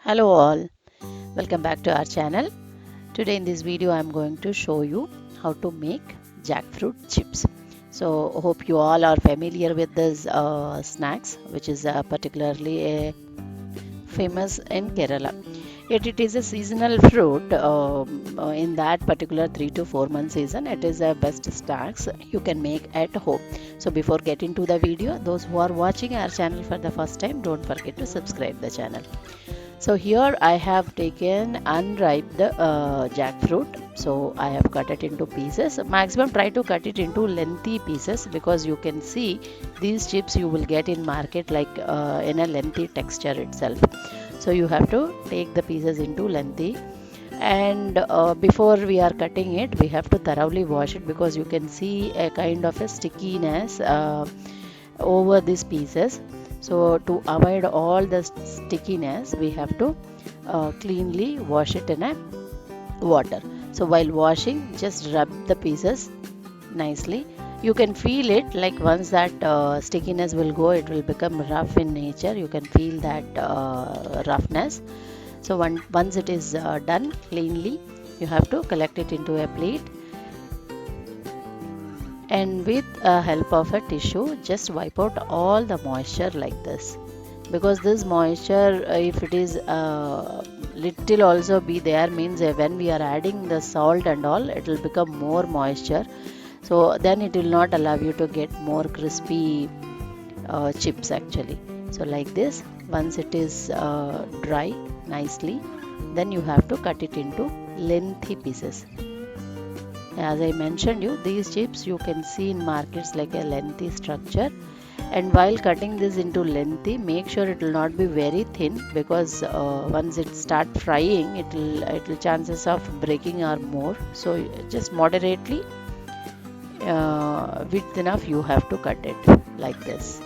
Hello all, welcome back to our channel. Today in this video I am going to show you how to make jackfruit chips. So hope you all are familiar with this snacks, which is particularly famous in Kerala. Yet it is a seasonal fruit. In that particular 3 to 4 month season, it is the best snacks you can make at home. So before getting to the video, those who are watching our channel for the first time, don't forget to subscribe the channel. So here I have taken unripe jackfruit. So I have cut it into pieces. Maximum try to cut it into lengthy pieces, because you can see these chips you will get in market like in a lengthy texture itself. So you have to take the pieces into lengthy, and before we are cutting it we have to thoroughly wash it, because you can see a kind of a stickiness over these pieces. So to avoid all the stickiness we have to cleanly wash it in a water. So while washing, just rub the pieces nicely. You can feel it, like once that stickiness will go, it will become rough in nature. You can feel that roughness. So once it is done cleanly, you have to collect it into a plate, and with help of a tissue just wipe out all the moisture like this, because this moisture, if it is little also be there, means when we are adding the salt and all, it will become more moisture. So then it will not allow you to get more crispy chips actually. So like this, once it is dry nicely, then you have to cut it into lengthy pieces. As I mentioned you, these chips you can see in markets like a lengthy structure. And while cutting this into lengthy, make sure it will not be very thin, because once it start frying, it will chances of breaking are more. So just moderately width enough you have to cut it like this.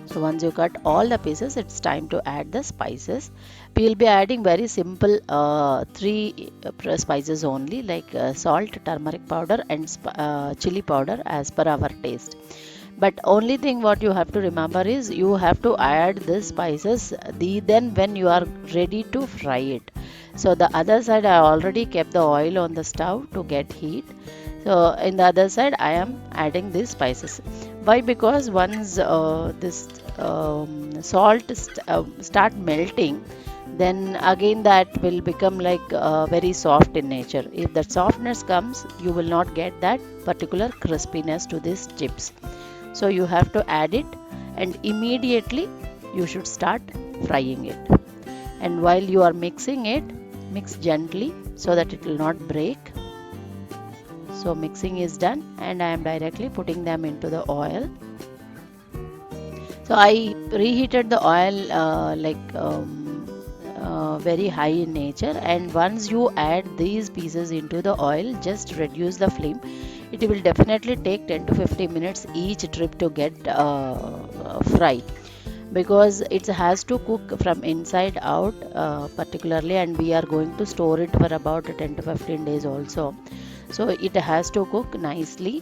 So once you cut all the pieces, it's time to add the spices. We will be adding very simple three spices only, like salt, turmeric powder and chili powder as per our taste. But only thing what you have to remember is you have to add the spices then when you are ready to fry it. So the other side I already kept the oil on the stove to get heat. So in the other side I am adding these spices. Why? Because once this start melting, then again that will become like very soft in nature. If that softness comes, you will not get that particular crispiness to these chips. So you have to add it, and immediately you should start frying it. And while you are mixing it, mix gently so that it will not break. So mixing is done, and I am directly putting them into the oil. So I reheated the oil very high in nature, and once you add these pieces into the oil, just reduce the flame. It will definitely take 10 to 15 minutes each trip to get fried, because it has to cook from inside out particularly, and we are going to store it for about 10 to 15 days also. So it has to cook nicely,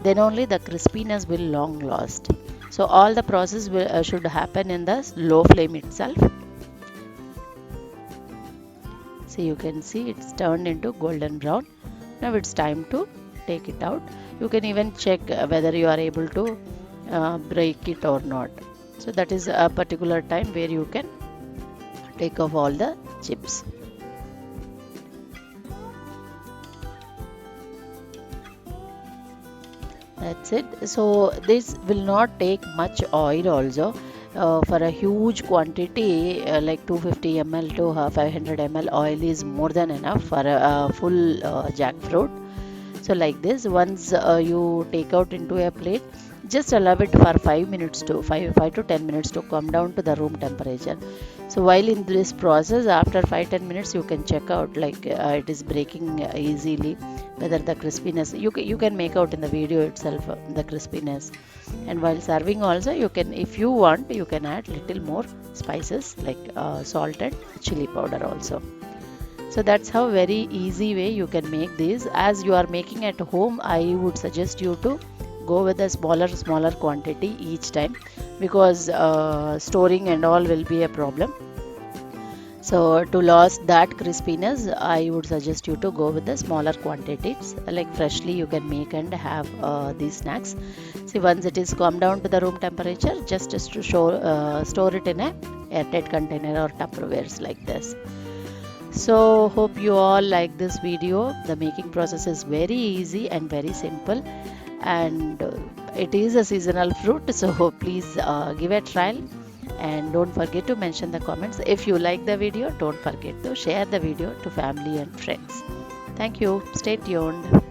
then only the crispiness will long last. So all the process should happen in the low flame itself. So you can see it's turned into golden brown. Now it's time to take it out. You can even check whether you are able to break it or not. So that is a particular time where you can take off all the chips. That's it. So this will not take much oil also. For a huge quantity like 250 ml to 500 ml oil is more than enough for a full jackfruit. So like this, once you take out into a plate, just allow it for 5 to 10 minutes to come down to the room temperature. So while in this process, after 5-10 minutes, you can check out like it is breaking easily, whether the crispiness you can make out in the video itself, the crispiness. And while serving also, you can, if you want, you can add little more spices like salt and chili powder also. So that's how very easy way you can make these. As you are making at home, I would suggest you to go with a smaller quantity each time, because storing and all will be a problem. So to lose that crispiness, I would suggest you to go with the smaller quantities. Like freshly you can make and have these snacks. See, once it is come down to the room temperature, just to store it in a airtight container or Tupperwares like this. So hope you all like this video. The making process is very easy and very simple, and it is a seasonal fruit, so please give a trial. And don't forget to mention the comments. If you like the video, don't forget to share the video to family and friends. Thank you. Stay tuned.